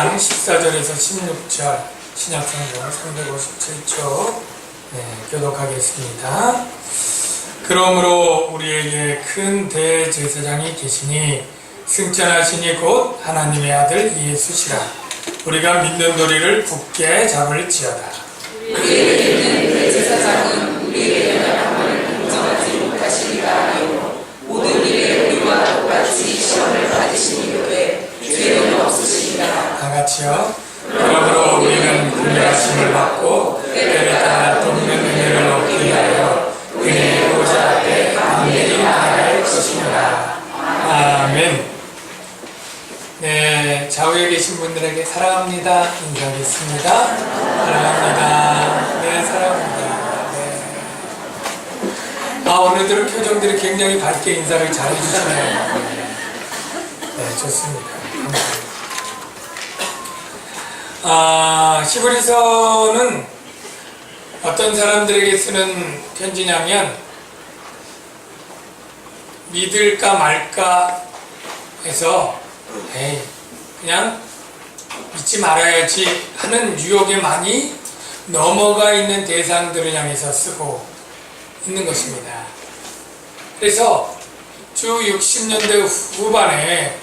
6장 14절에서 16절 신약성경 357쪽 교독하겠습니다. 그러므로 우리에게 큰 대제사장이 계시니 승천하시니 곧 하나님의 아들 예수시라. 우리가 믿는 도리를 굳게 잡을지어다. 우리에게 있는 대제사장은 우리의 연약함을 인정하지 못하시니까 하여 모든 일에 우리와 똑같이 시험을 받으시니로되 죄는 없으시니라. 다같이요. 그러므로 우리는 구별하심을 받고 때에 따라 돕는 은혜를 얻기 위하여 그의 보좌 앞에 담대히 나아갈 것이니라. 아멘. 네, 좌우에 계신 분들에게 사랑합니다 인사하겠습니다. 사랑합니다. 네, 사랑합니다. 네. 오늘들은 표정들이 굉장히 밝게 인사를 잘 해주시네요. 네, 좋습니다. 히브리서는 어떤 사람들에게 쓰는 편지냐면 믿을까 말까 해서 그냥 믿지 말아야지 하는 유혹에 많이 넘어가 있는 대상들을 향해서 쓰고 있는 것입니다. 그래서 주 60년대 후반에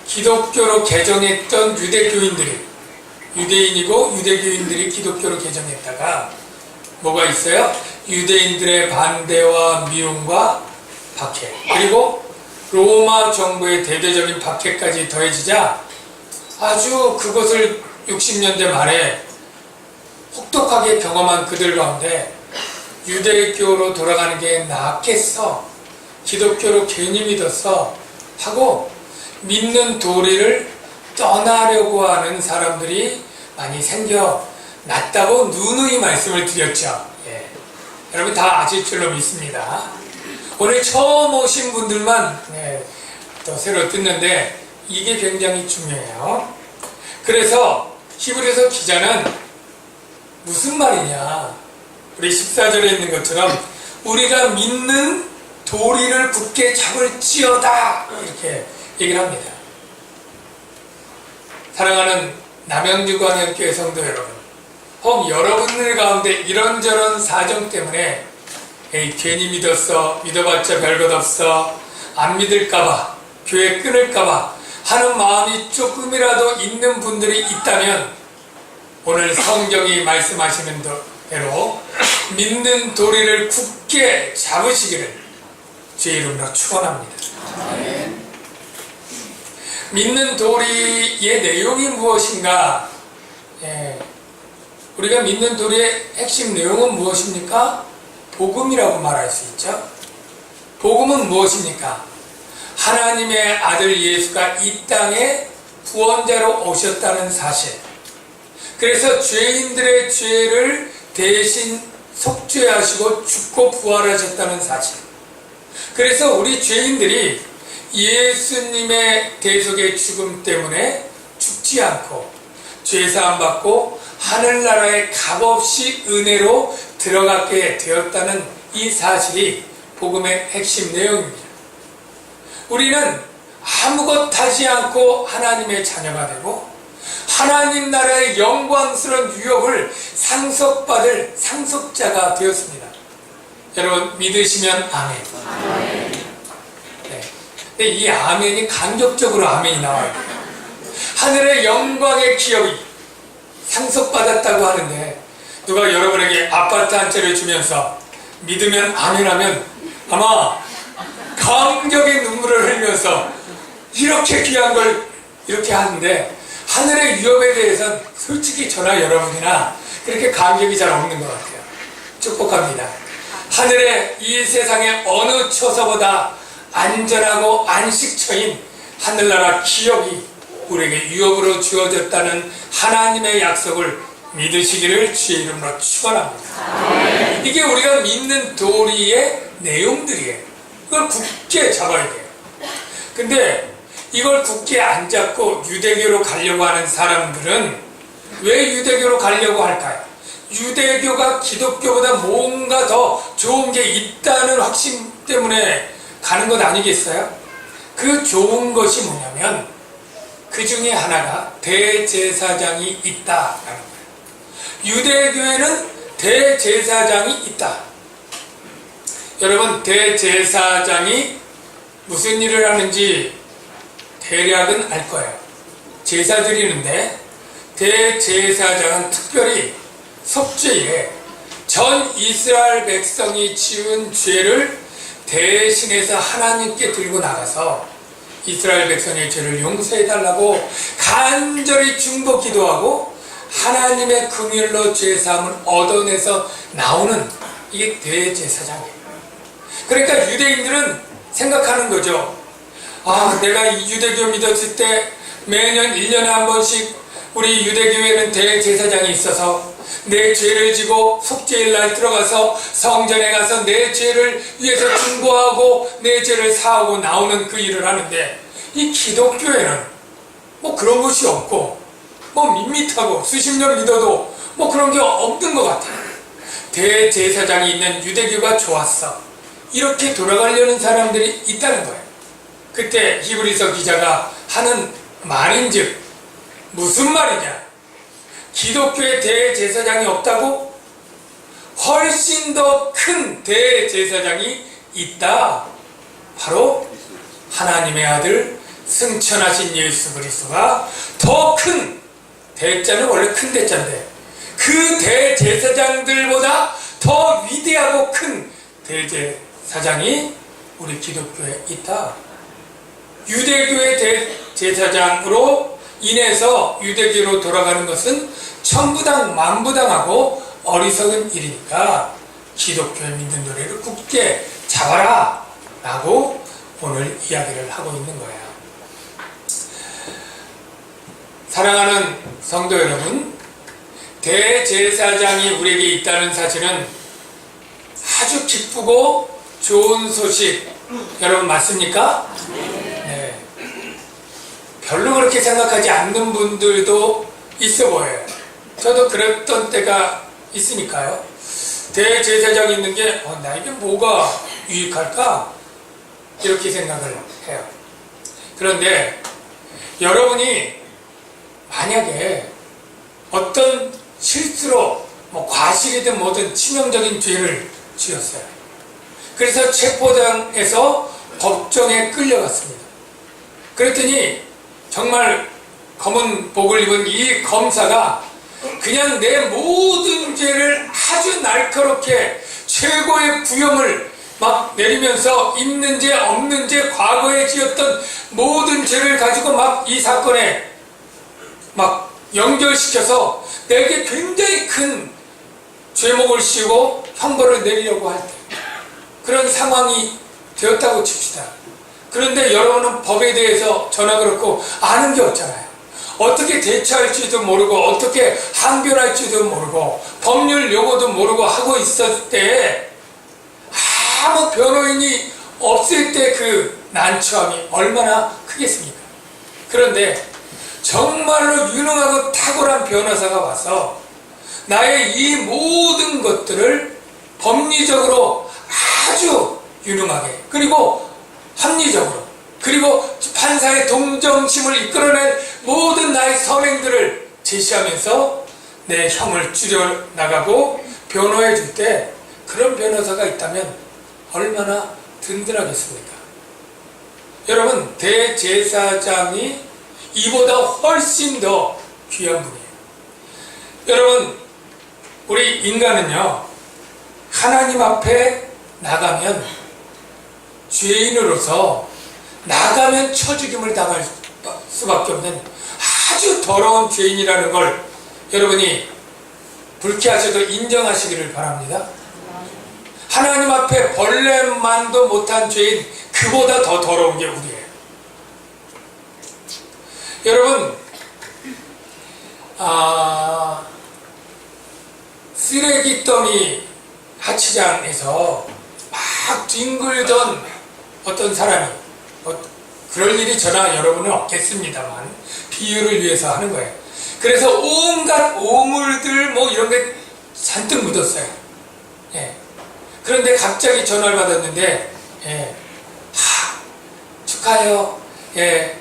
기독교로 개정했던 유대교인들이, 유대인이고 유대교인들이 기독교로 개정했다가 뭐가 있어요? 유대인들의 반대와 미움과 박해, 그리고 로마 정부의 대대적인 박해까지 더해지자 아주 그것을 60년대 말에 혹독하게 경험한 그들 가운데 유대교로 돌아가는 게 낫겠어, 기독교로 괜히 믿었어 하고 믿는 도리를 떠나려고 하는 사람들이 많이 생겨났다고 누누이 말씀을 드렸죠. 여러분 다 아실 줄로 믿습니다. 오늘 처음 오신 분들만 또 새로 듣는데 이게 굉장히 중요해요. 그래서 히브리서 기자는 무슨 말이냐, 우리 14절에 있는 것처럼 우리가 믿는 도리를 굳게 잡을지어다 이렇게 얘기를 합니다. 사랑하는 남양주광역교회 성도 여러분, 혹 여러분들 가운데 이런저런 사정 때문에 괜히 믿었어, 믿어봤자 별것 없어, 안 믿을까봐, 교회 끊을까봐 하는 마음이 조금이라도 있는 분들이 있다면 오늘 성경이 말씀하시는 대로 믿는 도리를 굳게 잡으시기를 주의 이름으로 축원합니다. 믿는 도리의 내용이 무엇인가? 우리가 믿는 도리의 핵심 내용은 무엇입니까? 복음이라고 말할 수 있죠. 복음은 무엇입니까? 하나님의 아들 예수가 이 땅에 구원자로 오셨다는 사실, 그래서 죄인들의 죄를 대신 속죄하시고 죽고 부활하셨다는 사실, 그래서 우리 죄인들이 예수님의 대속의 죽음 때문에 죽지 않고 죄사함 받고 하늘나라에 값없이 은혜로 들어가게 되었다는 이 사실이 복음의 핵심 내용입니다. 우리는 아무것 하지 않고 하나님의 자녀가 되고 하나님 나라의 영광스러운 유업을 상속받을 상속자가 되었습니다. 여러분 믿으시면 아멘. 근데 이 아멘이 간격적으로 아멘이 나와요. 하늘의 영광의 기업이 상속받았다고 하는데 누가 여러분에게 아파트 한 채를 주면서 믿으면 아멘하면 아마 감격의 눈물을 흘리면서 이렇게 귀한 걸 이렇게 하는데 하늘의 유업에 대해서는 솔직히 저나 여러분이나 그렇게 감격이 잘 없는 것 같아요. 축복합니다. 하늘의 이 세상의 어느 처소보다 안전하고 안식처인 하늘나라 기업이 우리에게 유업으로 주어졌다는 하나님의 약속을 믿으시기를 주의 이름으로 축원합니다. 이게 우리가 믿는 도리의 내용들이에요. 이걸 굳게 잡아야 돼요. 근데 이걸 굳게 안 잡고 유대교로 가려고 하는 사람들은 왜 유대교로 가려고 할까요? 유대교가 기독교보다 뭔가 더 좋은 게 있다는 확신 때문에 가는 것 아니겠어요? 그 좋은 것이 뭐냐면 그 중에 하나가 대제사장이 있다라는 거예요. 유대교회는 대제사장이 있다. 여러분, 대제사장이 무슨 일을 하는지 대략은 알 거예요. 제사 드리는데 대제사장은 특별히 속죄일에 전 이스라엘 백성이 지은 죄를 대신해서 하나님께 들고 나가서 이스라엘 백성의 죄를 용서해달라고 간절히 중보 기도하고 하나님의 긍휼로 죄사함을 얻어내서 나오는 이게 대제사장이에요. 그러니까 유대인들은 생각하는 거죠. 아, 내가 유대교 믿었을 때 매년 1년에 한 번씩 우리 유대교회는 대제사장이 있어서 내 죄를 지고 속죄일 날 들어가서 성전에 가서 내 죄를 위해서 중보하고 내 죄를 사하고 나오는 그 일을 하는데, 이 기독교회는 뭐 그런 것이 없고 뭐 밋밋하고 수십 년 믿어도 뭐 그런 게 없는 것 같아요. 대제사장이 있는 유대교가 좋았어, 이렇게 돌아가려는 사람들이 있다는 거예요. 그때 히브리서 기자가 하는 말인즉 무슨 말이냐? 기독교에 대제사장이 없다고? 훨씬 더 큰 대제사장이 있다. 바로 하나님의 아들 승천하신 예수 그리스도가 더 큰, 대자는 원래 큰 대자인데 그 대제사장들보다 더 위대하고 큰 대제사장이 우리 기독교에 있다. 유대교의 대제사장으로 인해서 유대교로 돌아가는 것은 천부당 만부당하고 어리석은 일이니까 기독교의 믿는 노래를 굳게 잡아라 라고 오늘 이야기를 하고 있는 거예요. 사랑하는 성도 여러분, 대제사장이 우리에게 있다는 사실은 아주 기쁘고 좋은 소식, 여러분 맞습니까? 네. 별로 그렇게 생각하지 않는 분들도 있어 보여요. 저도 그랬던 때가 있으니까요. 대제사장이 있는 게 나에게 뭐가 유익할까? 이렇게 생각을 해요. 그런데 여러분이 만약에 어떤 실수로 과실이든 뭐든 치명적인 죄를 지었어요. 그래서 체포당해서 법정에 끌려갔습니다. 그랬더니 정말 검은 복을 입은 이 검사가 그냥 내 모든 죄를 아주 날카롭게 최고의 구형을 막 내리면서 있는 죄 없는 죄 과거에 지었던 모든 죄를 가지고 막 이 사건에 막 연결시켜서 내게 굉장히 큰 죄목을 씌우고 형벌을 내리려고 할 때 그런 상황이 되었다고 칩시다. 그런데 여러분은 법에 대해서 저나 그렇고 아는 게 없잖아요. 어떻게 대처할지도 모르고 어떻게 항변할지도 모르고 법률 용어도 모르고 하고 있을 때 아무 변호인이 없을 때 그 난처함이 얼마나 크겠습니까? 그런데 정말로 유능하고 탁월한 변호사가 와서 나의 이 모든 것들을 법리적으로 아주 유능하게 그리고 합리적으로 그리고 판사의 동정심을 이끌어낸 모든 나의 선행들을 제시하면서 내 형을 줄여나가고 변호해 줄 때 그런 변호사가 있다면 얼마나 든든하겠습니까? 여러분, 대제사장이 이보다 훨씬 더 귀한 분이에요. 여러분, 우리 인간은요, 하나님 앞에 나가면 죄인으로서 나가면 처죽임을 당할 수밖에 없는 아주 더러운 죄인이라는 걸 여러분이 불쾌하셔도 인정하시기를 바랍니다. 하나님 앞에 벌레만도 못한 죄인, 그보다 더 더러운 게 우리예요. 여러분, 쓰레기더미 하치장에서 막 뒹굴던 어떤 사람이, 그럴 일이 저나 여러분은 없겠습니다만 비유를 위해서 하는 거예요. 그래서 온갖 오물들 뭐 이런 게 잔뜩 묻었어요. 예. 그런데 갑자기 전화를 받았는데, 예. 축하해요. 예.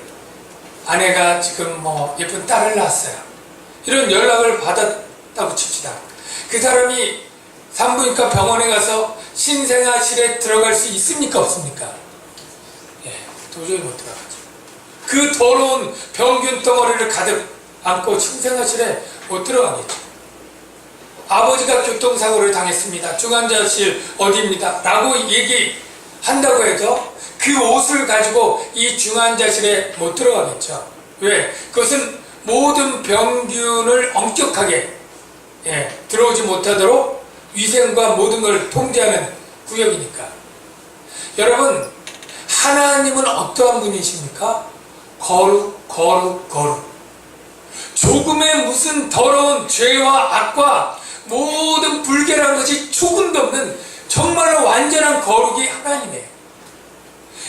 아내가 지금 뭐 예쁜 딸을 낳았어요. 이런 연락을 받았다고 칩시다. 그 사람이 산부인과 병원에 가서 신생아실에 들어갈 수 있습니까? 없습니까? 예, 도저히 못 들어가죠. 그 더러운 병균 덩어리를 가득 안고 신생아실에 못 들어가겠죠. 아버지가 교통사고를 당했습니다. 중환자실 어디입니다. 라고 얘기한다고 해도 그 옷을 가지고 이 중환자실에 못 들어가겠죠. 왜? 그것은 모든 병균을 엄격하게 들어오지 못하도록 위생과 모든 걸 통제하는 구역이니까. 여러분, 하나님은 어떠한 분이십니까? 거룩, 거룩, 거룩. 조금의 무슨 더러운 죄와 악과 모든 불결한 것이 조금도 없는 정말로 완전한 거룩이 하나님이에요.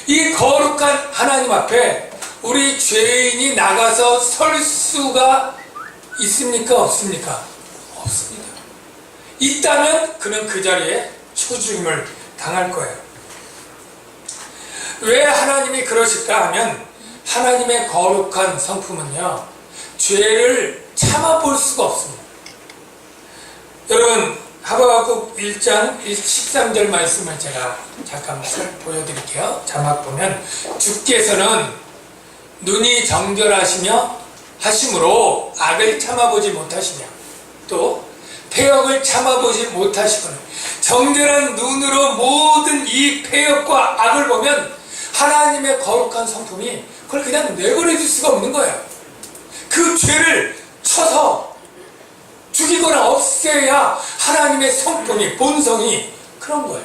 이 거룩한 하나님 앞에 우리 죄인이 나가서 설 수가 있습니까? 없습니까? 없습니다. 있다면 그는 그 자리에 초죽임을 당할 거예요. 왜 하나님이 그러실까 하면 하나님의 거룩한 성품은요, 죄를 참아볼 수가 없습니다. 여러분, 하박국 1장 13절 말씀을 제가 잠깐 보여드릴게요. 자막 보면, 주께서는 눈이 정결하시며 하심으로 악을 참아보지 못하시며 또 패역을 참아보지 못하시거늘. 정결한 눈으로 모든 이 패역과 악을 보면 하나님의 거룩한 성품이 그걸 그냥 내버려 둘 수가 없는 거예요. 그 죄를 쳐서 죽이거나 없애야 하나님의 성품이, 본성이 그런 거예요.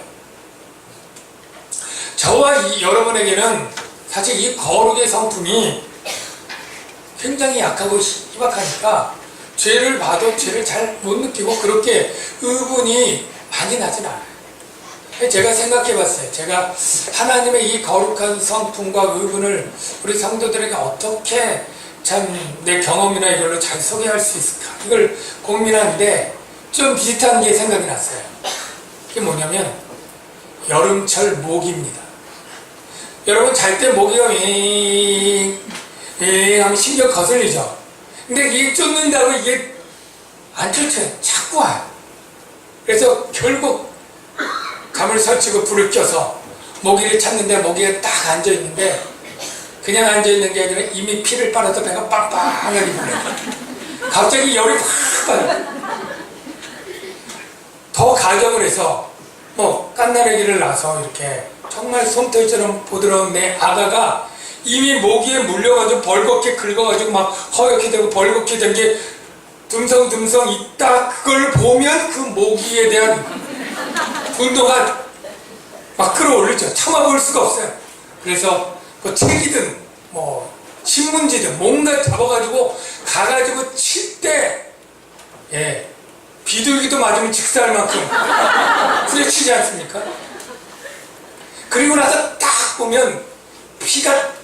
저와 여러분에게는 사실 이 거룩의 성품이 굉장히 약하고 희박하니까 죄를 봐도 죄를 잘 못 느끼고 그렇게 의분이 많이 나진 않아요. 제가 생각해 봤어요. 제가 하나님의 이 거룩한 성품과 의분을 우리 성도들에게 어떻게 참 내 경험이나 이걸로 잘 소개할 수 있을까, 이걸 고민하는데 좀 비슷한 게 생각이 났어요. 그게 뭐냐면 여름철 모기입니다. 여러분, 잘 때 모기가 윙 하면 신경 거슬리죠. 근데 이게 쫓는다고 이게 안 쫓아요. 자꾸 와요. 그래서 결국 감을 설치고 불을 켜서 모기를 찾는데 모기가 딱 앉아있는데, 그냥 앉아있는 게 아니라 이미 피를 빨아서 배가 빵빵하게 불러요. 갑자기 열이 확 받아요. 더 가정을 해서 깐나래기를 낳아서 이렇게 정말 솜털처럼 부드러운 내 아가가 이미 모기에 물려가지고 벌겋게 긁어가지고 막 허옇게 되고 벌겋게 된 게 듬성듬성 있다. 그걸 보면 그 모기에 대한 분노가 막 끌어올리죠. 참아볼 수가 없어요. 그래서 뭐 책이든 신문지든 뭔가 잡아가지고 가가지고 칠 때 비둘기도 맞으면 직사할 만큼 후려치지 않습니까? 그리고 나서 딱 보면 피가 탁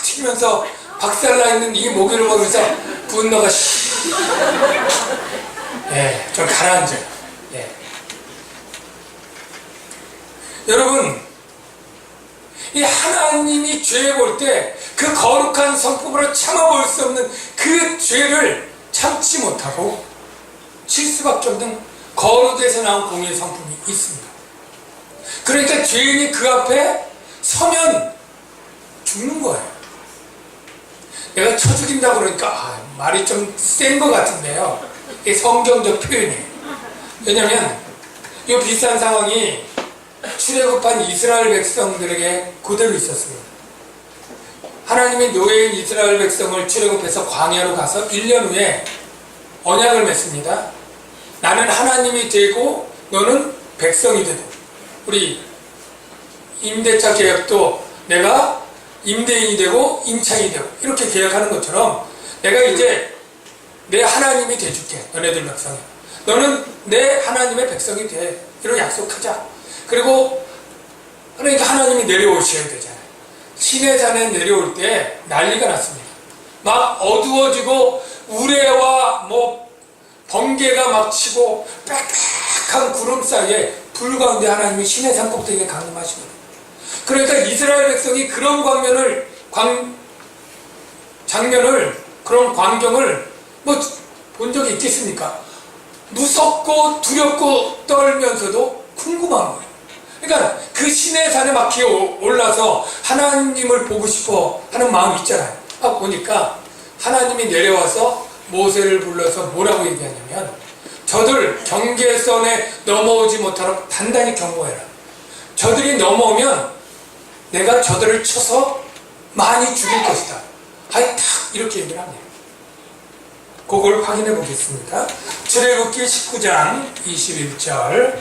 튀면서 박살나 있는 이 모기를 보면서 분노가 좀 가라앉아요. 여러분, 이 하나님이 죄 볼 때 그 거룩한 성품으로 참아볼 수 없는 그 죄를 참지 못하고 칠 수밖에 없는 거룩에서 나온 공의의 성품이 있습니다. 그러니까 죄인이 그 앞에 서면 죽는 거예요. 내가 쳐 죽인다고 그러니까 말이 좀 센 것 같은데요. 이게 성경적 표현이에요. 왜냐면 이 비슷한 상황이 출애굽한 이스라엘 백성들에게 그대로 있었습니다. 하나님이 노예인 이스라엘 백성을 출애굽해서 광야로 가서 1년 후에 언약을 맺습니다. 나는 하나님이 되고 너는 백성이 되고, 우리 임대차 계약도 내가 임대인이 되고 임차인이 되고 이렇게 계약하는 것처럼 내가 이제 내 하나님이 돼줄게. 너네들 백성이, 너는 내 하나님의 백성이 돼. 이런 약속하자. 그리고 그러니까 하나님이 내려오셔야 되잖아요. 시내산에 내려올 때 난리가 났습니다. 막 어두워지고 우레와 번개가 막 치고 빽빽한 구름 사이에 불 가운데 하나님이 시내산 꼭대기에 강림하시거든요. 그러니까 이스라엘 백성이 그런 장면을 장면을, 그런 광경을 뭐 본 적이 있겠습니까? 무섭고 두렵고 떨면서도 궁금한 거예요. 그러니까 그 시내산에 막 기어 올라서 하나님을 보고 싶어 하는 마음이 있잖아요. 보니까 하나님이 내려와서 모세를 불러서 뭐라고 얘기하냐면, 저들 경계선에 넘어오지 못하도록 단단히 경고해라. 저들이 넘어오면 내가 저들을 쳐서 많이 죽일 것이다. 딱 이렇게 얘기를 합니다. 그걸 확인해 보겠습니다. 출애굽기 19장 21절.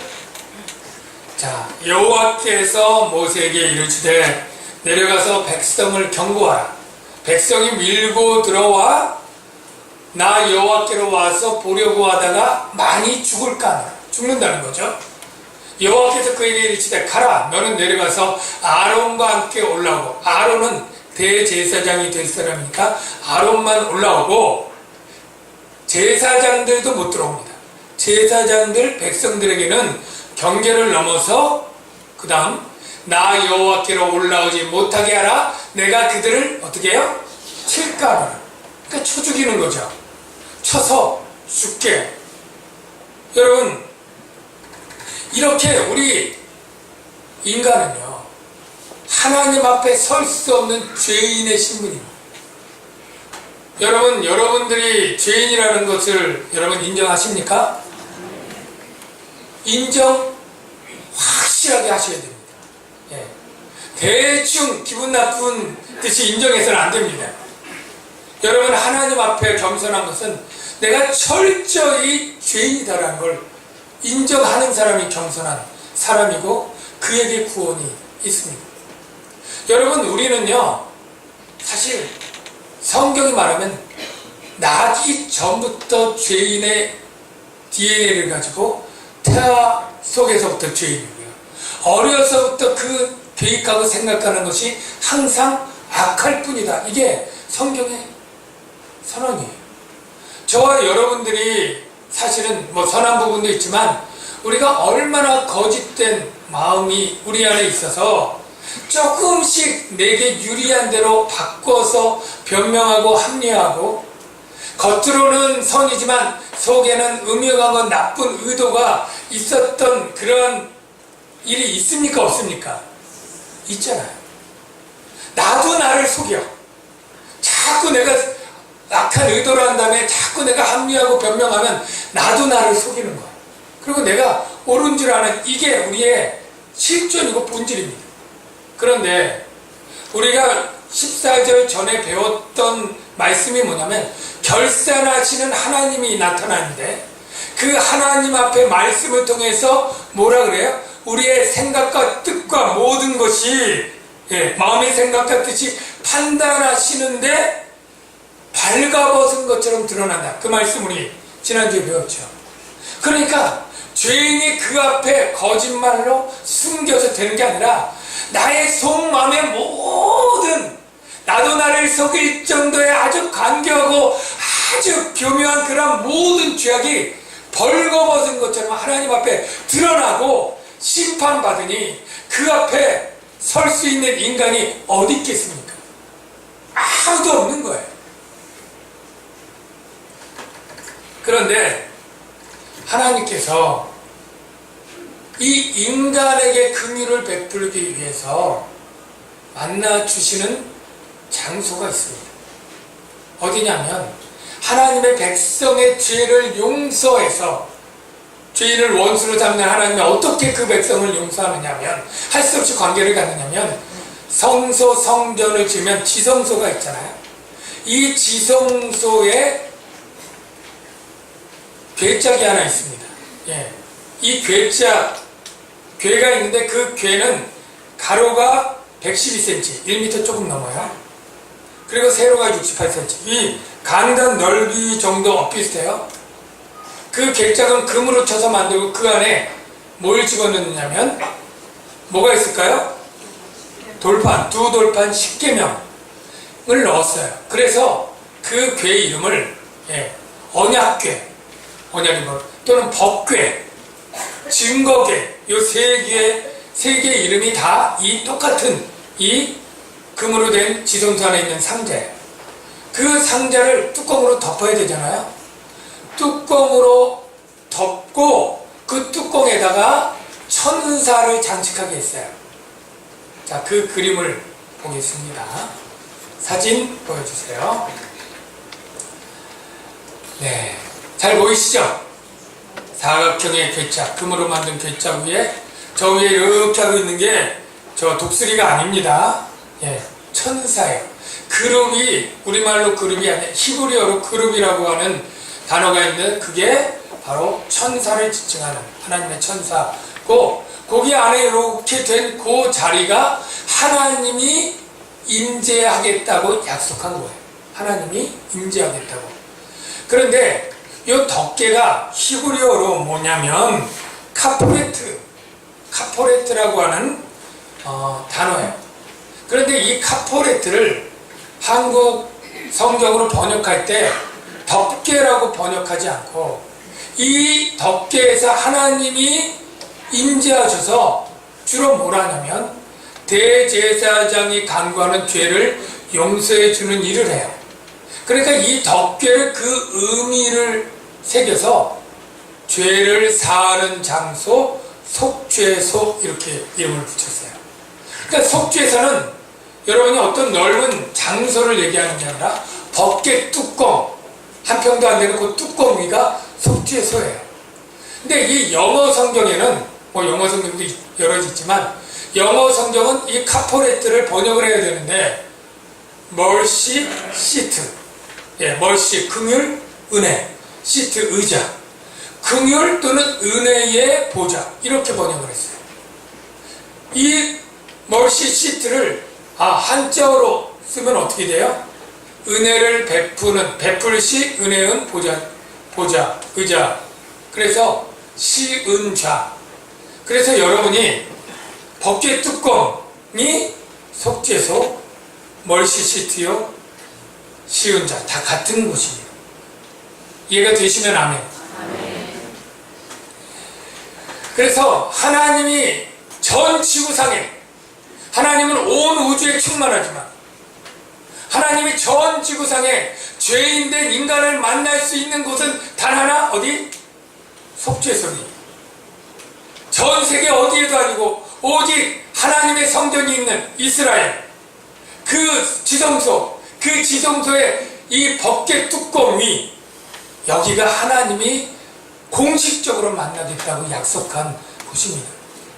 자, 여호와께서 모세에게 이르시되 내려가서 백성을 경고하라. 백성이 밀고 들어와 나 여호와께로 와서 보려고 하다가 많이 죽을까 하노라. 죽는다는 거죠. 여호와께서 그에게 이르시되 가라. 너는 내려가서 아론과 함께 올라오고, 아론은 대제사장이 될 사람이니까 아론만 올라오고 제사장들도 못 들어옵니다. 제사장들 백성들에게는 경계를 넘어서 그 다음 나 여호와께로 올라오지 못하게 하라. 내가 그들을 어떻게 해요? 칠까 하노라. 그러니까 쳐 죽이는 거죠. 쳐서 죽게. 여러분, 이렇게 우리 인간은요, 하나님 앞에 설 수 없는 죄인의 신분입니다. 여러분, 여러분들이 죄인이라는 것을 여러분 인정하십니까? 인정 확실하게 하셔야 됩니다. 예. 대충 기분 나쁜 듯이 인정해서는 안 됩니다. 여러분, 하나님 앞에 겸손한 것은 내가 철저히 죄인이다라는 걸 인정하는 사람이 겸손한 사람이고 그에게 구원이 있습니다. 여러분, 우리는요, 사실 성경이 말하면 나기 전부터 죄인의 DNA를 가지고 태아 속에서부터 죄인이고요. 어려서부터 그 계획하고 생각하는 것이 항상 악할 뿐이다. 이게 성경의 선언이에요. 저와 여러분들이 사실은 뭐 선한 부분도 있지만 우리가 얼마나 거짓된 마음이 우리 안에 있어서 조금씩 내게 유리한 대로 바꿔서 변명하고 합리화하고, 겉으로는 선이지만 속에는 음흉하고 나쁜 의도가 있었던 그런 일이 있습니까? 없습니까? 있잖아요. 나도 나를 속여. 자꾸 내가 악한 의도를 한 다음에 자꾸 내가 합리하고 변명하면 나도 나를 속이는 거야. 그리고 내가 옳은 줄 아는, 이게 우리의 실존이고 본질입니다. 그런데 우리가 14절 전에 배웠던 말씀이 뭐냐면, 결산하시는 하나님이 나타나는데 그 하나님 앞에 말씀을 통해서 뭐라 그래요? 우리의 생각과 뜻과 모든 것이, 마음의 생각과 뜻이 판단하시는데 발가벗은 것처럼 드러난다. 그 말씀 우리 지난주에 배웠죠. 그러니까 죄인이 그 앞에 거짓말로 숨겨서 되는 게 아니라 나의 속마음의 모든, 나도 나를 속일 정도의 아주 간교하고 아주 교묘한 그런 모든 죄악이 벌거벗은 것처럼 하나님 앞에 드러나고 심판받으니 그 앞에 설 수 있는 인간이 어디 있겠습니까? 아무도 없는 거예요. 그런데 하나님께서 이 인간에게 긍휼을 베풀기 위해서 만나 주시는 장소가 있습니다. 어디냐면 하나님의 백성의 죄를 용서해서, 죄인을 원수로 잡는 하나님이 어떻게 그 백성을 용서하느냐면, 할 수 없이 관계를 갖느냐면, 성소 성전을 지으면 지성소가 있잖아요. 이 지성소에 궤짝이 하나 있습니다. 이 궤짝, 궤가 있는데 그 궤는 가로가 112cm, 1m 조금 넘어요. 그리고 세로가 68cm. 이 강단 넓이 정도 엇비슷해요. 그 궤짝은 금으로 쳐서 만들고 그 안에 뭘 집어넣느냐면 뭐가 있을까요? 돌판, 두 돌판 10계명을 넣었어요. 그래서 그 궤 이름을 언약궤, 언약이 뭐, 또는 법궤, 증거궤, 요 세 개의 이름이 다 이 똑같은 이 금으로 된 지성소 안에 있는 상자예요. 그 상자를 뚜껑으로 덮어야 되잖아요. 뚜껑으로 덮고 그 뚜껑에다가 천사를 장식하게 했어요. 자, 그 그림을 보겠습니다. 사진 보여주세요. 네, 잘 보이시죠? 사각형의 괴짝, 금으로 만든 괴짝 위에 저 위에 이렇게 하고 있는 게 저 독수리가 아닙니다. 예, 천사예요. 그룹이 우리말로 그룹이 아니라 히브리어로 그룹이라고 하는 단어가 있는데 그게 바로 천사를 지칭하는 하나님의 천사고, 거기 안에 이렇게 된 그 자리가 하나님이 임재하겠다고 약속한 거예요. 하나님이 임재하겠다고. 그런데 이 덮개가 히브리어로 뭐냐면 카포레트라고 하는 단어예요. 그런데 이 카포레트를 한국 성경으로 번역할 때 덮개라고 번역하지 않고 이 덮개에서 하나님이 임재하셔서 주로 뭘 하냐면 대제사장이 간구하는 죄를 용서해 주는 일을 해요. 그러니까 이 덮개를 그 의미를 새겨서 죄를 사하는 장소, 속죄소 이렇게 이름을 붙였어요. 그러니까 속죄소는 여러분이 어떤 넓은 장소를 얘기하는 게 아니라 덮개 뚜껑, 한 평도 안 되는 그 뚜껑 위가 속죄소예요. 근데 이 영어 성경에는, 뭐 영어 성경도 여러 있지만 영어 성경은 이 카포레트를 번역을 해야 되는데 멀시 시트, 예, 멀시 긍휼, 은혜, 시트 의자, 긍휼 또는 은혜의 보좌 이렇게 번역을 했어요. 이 멀시 시트를 한자어로 쓰면 어떻게 돼요? 은혜를 베푸는, 베풀시 은혜은 보좌, 의자. 그래서 시은좌. 그래서 여러분이 덮개 뚜껑이 속죄소, 멀시 시트요, 시은좌 다 같은 곳입니다. 이해가 되시면 아멘. 그래서 하나님이 전 지구상에, 하나님은 온 우주에 충만하지만 하나님이 전 지구상에 죄인된 인간을 만날 수 있는 곳은 단 하나, 어디? 속죄소니. 전 세계 어디에도 아니고 오직 하나님의 성전이 있는 이스라엘, 그 지성소의 이 덮개 뚜껑 위, 여기가 하나님이 공식적으로 만나겠다고 약속한 곳입니다.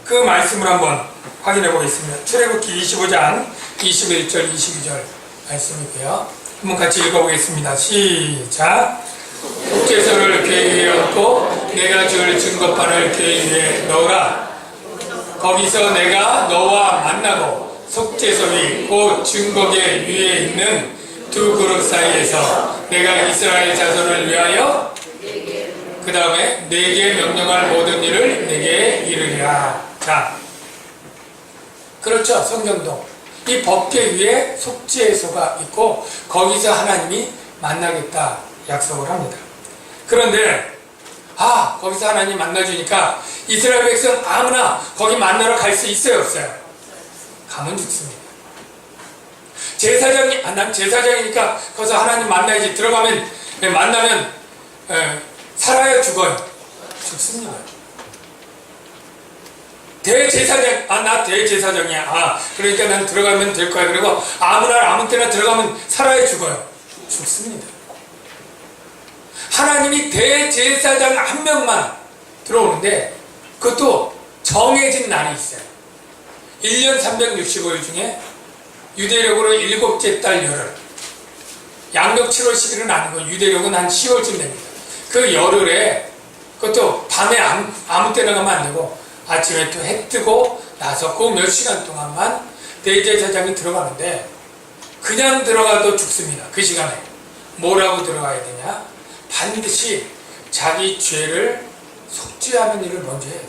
그 말씀을 한번 확인해 보겠습니다. 출애굽기 25장 21절 22절 말씀이고요. 한번 같이 읽어보겠습니다. 시작. 속죄소를 궤 위에 얹고 내가 줄 증거판을 궤 위에 넣으라. 거기서 내가 너와 만나고 속죄소 위 곧 증거궤 위에 있는 두 그룹 사이에서 내가 이스라엘 자손을 위하여 그 다음에 내게 명령할 모든 일을 내게 이르리라. 자, 그렇죠. 성경도 이 덮개 위에 속죄소가 있고 거기서 하나님이 만나겠다 약속을 합니다. 그런데 거기서 하나님 만나주니까 이스라엘 백성 아무나 거기 만나러 갈 수 있어요, 없어요? 가면 죽습니다. 제사장이, 난 제사장이니까 거기서 하나님 만나야지, 들어가면, 만나면 살아야 죽어요. 죽습니다. 대제사장, 나 대제사장이야. 그러니까 난 들어가면 될 거야. 그리고 아무나 아무 때나 들어가면 살아야 죽어요. 죽습니다. 하나님이 대제사장 한 명만 들어오는데 그것도 정해진 날이 있어요. 1년 365일 중에 유대력으로 7째 달 열흘, 양력 7월 10일은 아니고 유대력은 한 10월쯤 됩니다. 그 열흘에 그것도 밤에 아무 때나 가면 안 되고 아침에 또 해 뜨고 나서 그 몇 시간 동안만 대제사장이 들어가는데 그냥 들어가도 죽습니다. 그 시간에 뭐라고 들어가야 되냐? 반드시 자기 죄를 속죄하는 일을 먼저 해야 돼요.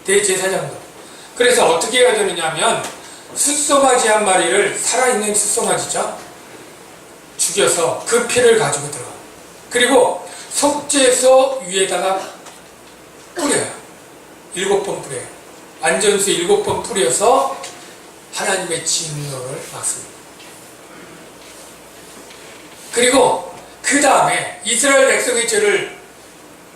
대제사장도. 그래서 어떻게 해야 되느냐 하면 숫송아지 한 마리를, 살아있는 숫송아지죠, 죽여서 그 피를 가지고 들어가. 그리고 속죄소 위에다가 뿌려요. 7번 뿌려요. 안전수 7번 뿌려서 하나님의 진노를 막습니다. 그리고 그 다음에 이스라엘 백성의 죄를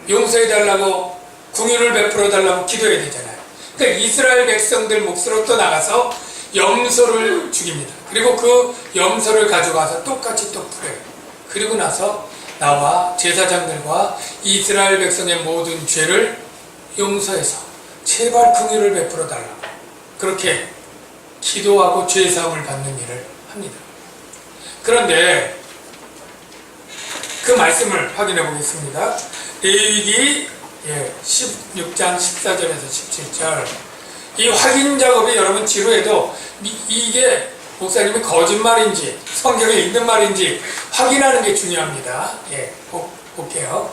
용서해달라고 긍휼을 베풀어달라고 기도해야 되잖아요. 그러니까 이스라엘 백성들 몫으로 또 나가서 염소를 죽입니다. 그리고 그 염소를 가져가서 똑같이 또 풀어요. 그리고 나서 나와 제사장들과 이스라엘 백성의 모든 죄를 용서해서 제발 긍휼을 베풀어 달라고 그렇게 기도하고 죄사함을 받는 일을 합니다. 그런데 그 말씀을 확인해 보겠습니다. 레위기 16장 14절에서 17절. 이 확인 작업이 여러분 지루해도 이게 목사님이 거짓말인지 성경에 있는 말인지 확인하는 게 중요합니다. 볼게요.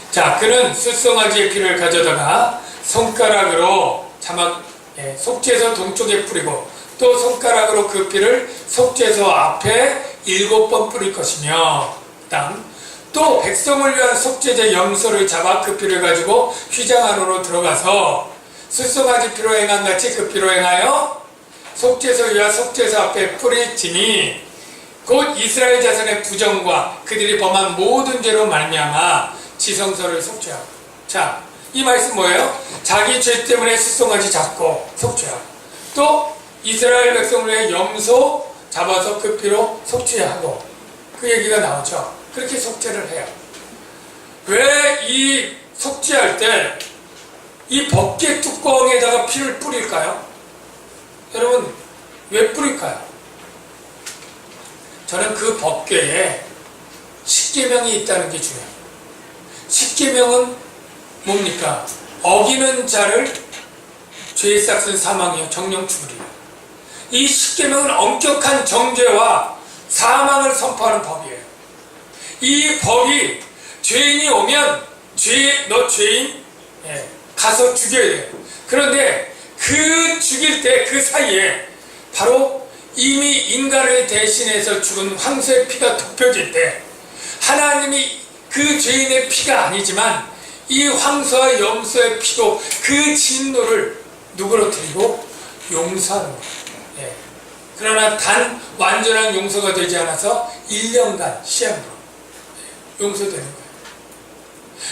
자, 그는 숫송아지의 피를 가져다가 손가락으로 속죄소 동쪽에 뿌리고 또 손가락으로 그 피를 속죄소 앞에 7번 뿌릴 것이며 또 백성을 위한 속죄제 염소를 잡아 그 피를 가지고 휘장 안으로 들어가서 숫송아지 피로 행한 같이 그 피로 행하여 속죄소 위와 속죄소 앞에 뿌릴지니 곧 이스라엘 자손의 부정과 그들이 범한 모든 죄로 말미암아 지성소를 속죄하고. 자, 이 말씀 뭐예요? 자기 죄 때문에 숫송아지 잡고 속죄하고 또 이스라엘 백성을 위해 염소 잡아서 그 피로 속죄하고 그 얘기가 나오죠. 그렇게 속죄를 해요. 왜 이 속죄할 때 이 법궤 뚜껑에다가 피를 뿌릴까요? 여러분 왜 뿌릴까요? 저는 그 법궤에 십계명이 있다는 게 중요해요. 십계명은 뭡니까? 어기는 자를 죄에 싹슨 사망이요 정령 죽으리라. 이 십계명은 엄격한 정죄와 사망을 선포하는 법이에요. 이 법이 죄인이 오면 너 죄인 가서 죽여야 돼요. 그런데 그 죽일 때 그 사이에 바로 이미 인간을 대신해서 죽은 황소의 피가 덮여질 때 하나님이 그 죄인의 피가 아니지만 이 황소와 염소의 피로 그 진노를 누그러뜨리고 용서하는 거예요. 그러나 단 완전한 용서가 되지 않아서 1년간 시한으로 용서되는 거예요.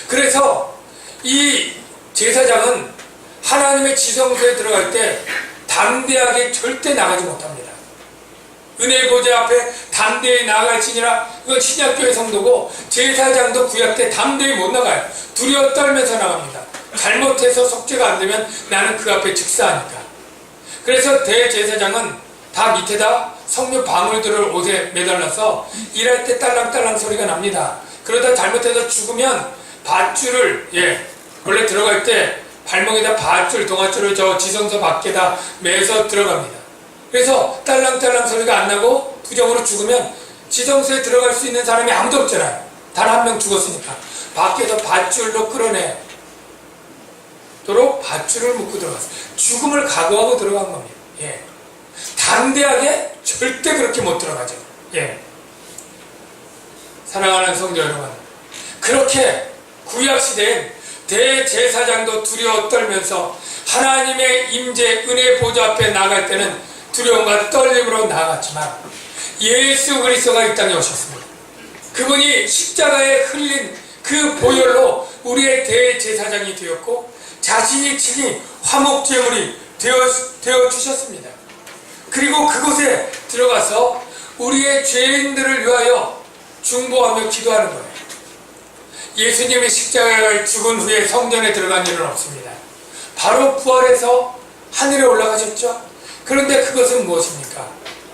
그래서 이 제사장은 하나님의 지성소에 들어갈 때 담대하게 절대 나가지 못합니다. 은혜의 보좌 앞에 담대히 나아갈지니라. 이건 신약교회 성도고 제사장도 구약 때 담대히 못 나가요. 두려워 떨면서 나갑니다. 잘못해서 속죄가 안 되면 나는 그 앞에 즉사하니까. 그래서 대제사장은 다 밑에다 석류 방울들을 옷에 매달라서 일할 때 딸랑딸랑 소리가 납니다. 그러다 잘못해서 죽으면 밧줄을 원래 들어갈 때 발목에다 밧줄, 동아줄을 저 지성소 밖에다 매서 들어갑니다. 그래서 딸랑딸랑 소리가 안 나고 부정으로 죽으면 지성소에 들어갈 수 있는 사람이 아무도 없잖아요. 단 한 명 죽었으니까 밖에서 밧줄로 끌어내도록 밧줄을 묶고 들어갔어요. 죽음을 각오하고 들어간 겁니다. 담대하게 절대 그렇게 못 들어가죠. 사랑하는 성도 여러분, 그렇게 구약시대엔 대제사장도 두려워 떨면서 하나님의 임재 은혜 보좌 앞에 나갈 때는 두려움과 떨림으로 나아갔지만 예수 그리스도가 이 땅에 오셨습니다. 그분이 십자가에 흘린 그 보혈로 우리의 대제사장이 되었고 자신이 친히 화목제물이 되어 주셨습니다. 그리고 그곳에 들어가서 우리의 죄인들을 위하여 중보하며 기도하는 거예요. 예수님이 십자가에 죽은 후에 성전에 들어간 일은 없습니다. 바로 부활해서 하늘에 올라가셨죠. 그런데 그것은 무엇입니까?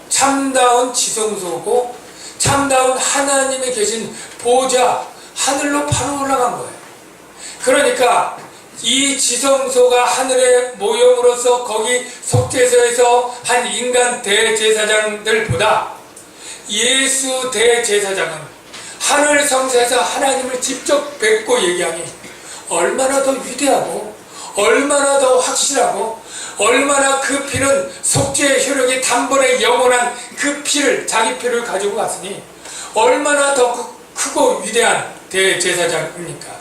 참다운 지성소고 참다운 하나님이 계신 보좌 하늘로 바로 올라간 거예요. 그러니까 이 지성소가 하늘의 모형으로서 거기 속죄소에서 한 인간 대제사장들보다 예수 대제사장은 하늘 성소에서 하나님을 직접 뵙고 얘기하니 얼마나 더 위대하고 얼마나 더 확실하고 얼마나 그 피는 속죄의 효력이 단번에 영원한 그 피를 자기 피를 가지고 갔으니 얼마나 더 크고 위대한 대제사장입니까?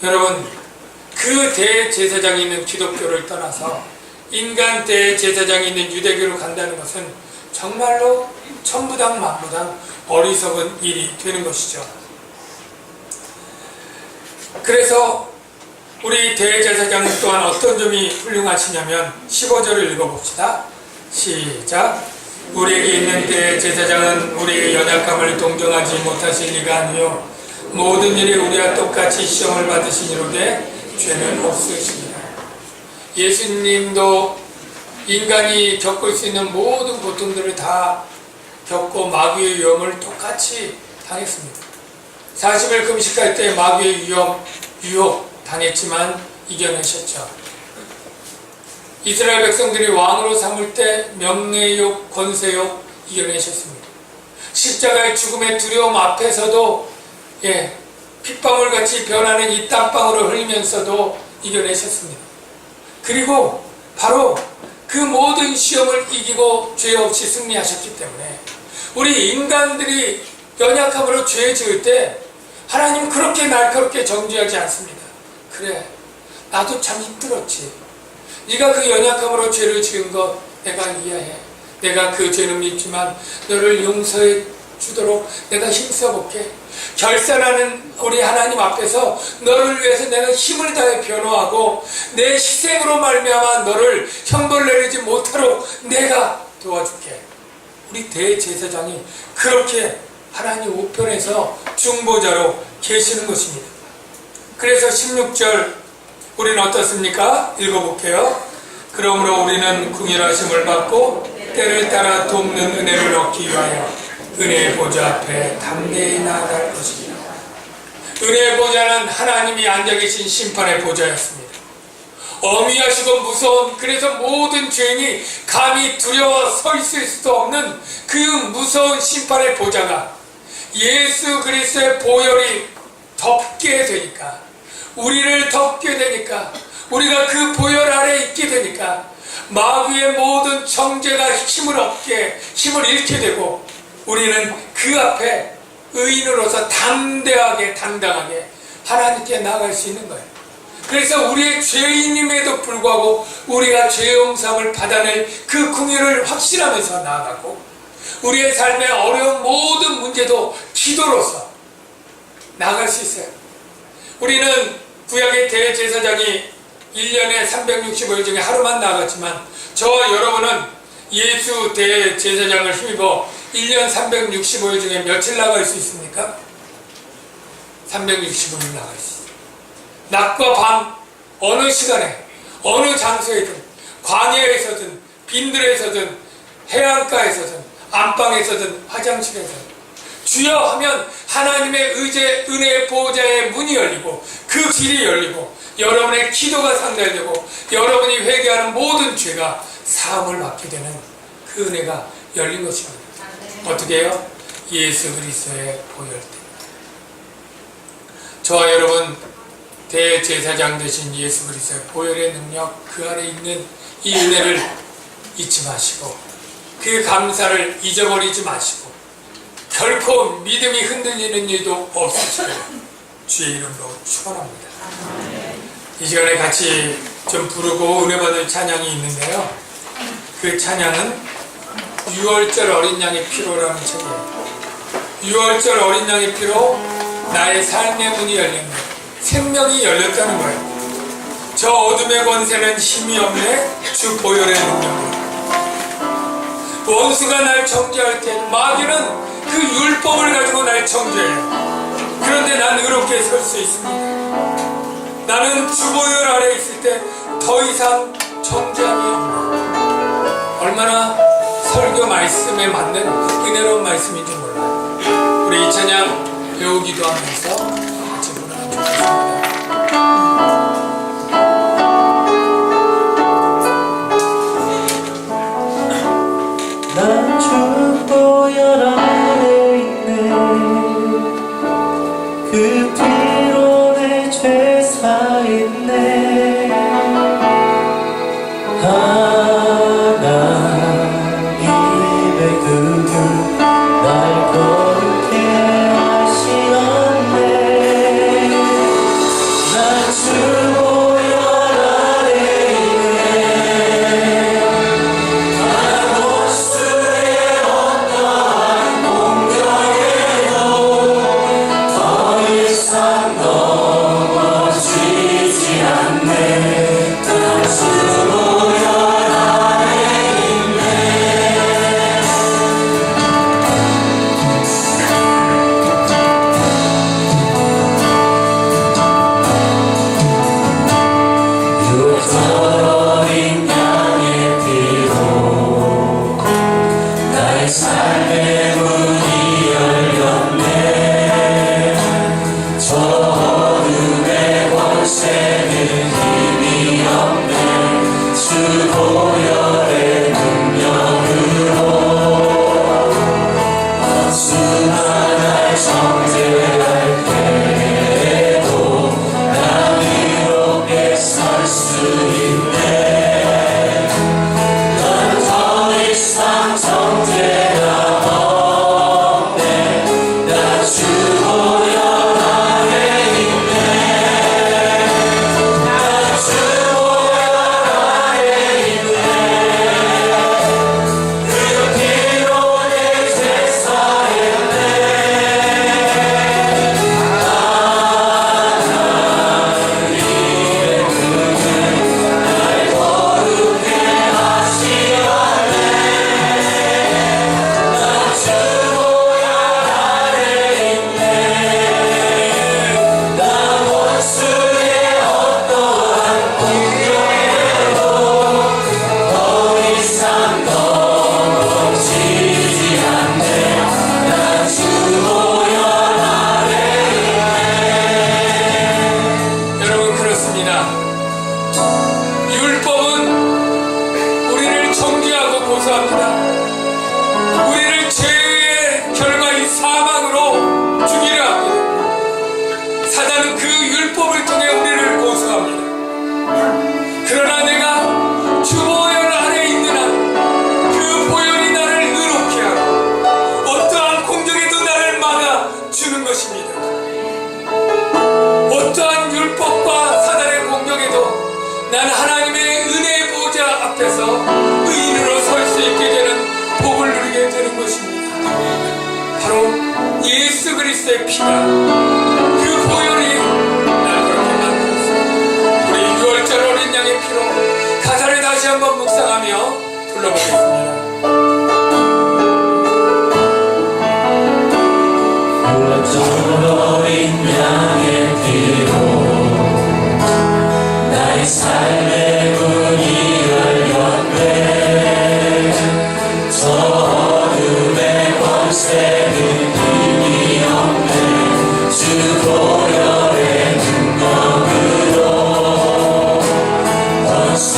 여러분, 그 대제사장이 있는 기독교를 떠나서 인간 대제사장이 있는 유대교로 간다는 것은 정말로 천부당 만부당 어리석은 일이 되는 것이죠. 그래서 우리 대제사장은 또한 어떤 점이 훌륭하시냐면 15절을 읽어봅시다. 시작. 우리에게 있는 대제사장은 우리의 연약함을 동정하지 못하실 리가 아니요 모든 일에 우리와 똑같이 시험을 받으시니로되 죄는 없으십니다. 예수님도 인간이 겪을 수 있는 모든 고통들을 다 겪고 마귀의 위험을 똑같이 당했습니다. 40일 금식할 때 마귀의 유혹 당했지만 이겨내셨죠. 이스라엘 백성들이 왕으로 삼을 때 명예욕, 권세욕 이겨내셨습니다. 십자가의 죽음의 두려움 앞에서도 핏방울같이 변하는 이 땀방울을 흘리면서도 이겨내셨습니다. 그리고 바로 그 모든 시험을 이기고 죄 없이 승리하셨기 때문에 우리 인간들이 연약함으로 죄 지을 때 하나님은 그렇게 날카롭게 정죄하지 않습니다. 그래, 나도 참 힘들었지. 네가 그 연약함으로 죄를 지은 것 내가 이해해. 내가 그 죄는 믿지만 너를 용서해 주도록 내가 힘써볼게. 결산하는 우리 하나님 앞에서 너를 위해서 내가 힘을 다해 변호하고 내 희생으로 말미암아 너를 형벌 내리지 못하도록 내가 도와줄게. 우리 대제사장이 그렇게 하나님 우편에서 중보자로 계시는 것입니다. 그래서 16절 우리는 어떻습니까? 읽어볼게요. 그러므로 우리는 궁일하심을 받고 때를 따라 돕는 은혜를 얻기 위하여 은혜의 보좌 앞에 담대히 나아갈 것입니다. 은혜의 보좌는 하나님이 앉아 계신 심판의 보좌였습니다. 어미하시고 무서운, 그래서 모든 죄인이 감히 두려워 서 있을 수도 없는 그 무서운 심판의 보좌가 예수 그리스도의 보혈이 덮게 되니까, 우리를 덮게 되니까, 우리가 그 보혈 아래 있게 되니까 마귀의 모든 정죄가 힘을 잃게 되고 우리는 그 앞에 의인으로서 담대하게 당당하게 하나님께 나아갈 수 있는 거예요. 그래서 우리의 죄인임에도 불구하고 우리가 죄 용서함을 받아낼 그 궁유를 확신하면서 나아가고 우리의 삶의 어려운 모든 문제도 기도로서 나아갈 수 있어요. 우리는 구약의 대제사장이 1년에 365일 중에 하루만 나갔지만 저와 여러분은 예수 대제사장을 힘입어 1년 365일 중에 며칠 나갈 수 있습니까? 365일 나갈 수 있어요. 낮과 밤 어느 시간에 어느 장소에든 광야에서든 빈들에서든 해안가에서든 안방에서든 화장실에서든 주여 하면 하나님의 의제 은혜의 보호자의 문이 열리고 그 길이 열리고 여러분의 기도가 상달되고 여러분이 회개하는 모든 죄가 사함을 받게 되는 그 은혜가 열린 것입니다. 어떻게 해요? 예수 그리스도의 보혈 때문에. 저와 여러분 대제사장 되신 예수 그리스도의 보혈의 능력, 그 안에 있는 이 은혜를 잊지 마시고 그 감사를 잊어버리지 마시고 결코 믿음이 흔들리는 일도 없으시고 주의 이름으로 축원합니다. 이 시간에 같이 좀 부르고 은혜 받을 찬양이 있는데요. 그 찬양은 6월절 어린 양의 피로라는 책이에요. 6월절 어린 양의 피로 나의 삶의 문이 열렸네. 생명이 열렸다는 거예요. 저 어둠의 권세는 힘이 없네. 주 보혈의 능력이. 원수가 날 정죄할 때 마귀는 그 율법을 가지고 날 정죄해요. 그런데 난 의롭게 설 수 있습니다. 나는 주 보혈 아래 있을 때 더 이상 정죄함이 없네. 얼마나 설교 말씀에 맞는 은혜로운 말씀인지 몰라요. 우리 이 찬양 배우기도 하면서 같이 부르면 좋겠습니다. 난 주 보혈 아래 있네. 그 피로 내 죄 사했네. 하나님의 그 날 거룩해 하시었네. 난 주 보혈 아래 있네. 난 원수의 어떠한 공격에 난 하나님의 은혜의 보좌 앞에서 의인으로 설 수 있게 되는 복을 누리게 되는 것입니다. 바로 예수 그리스도의 피가 그 보혈이 날 그렇게 만들었습니다. 우리 6월절 어린 양의 피로 가사를 다시 한번 묵상하며 불러보겠습니다. 6월절 어린 양의 피로 나의 삶의 문이 열렸네. 저 어둠의 권세는 힘이 없네. 주 보혈의 능력으로 원수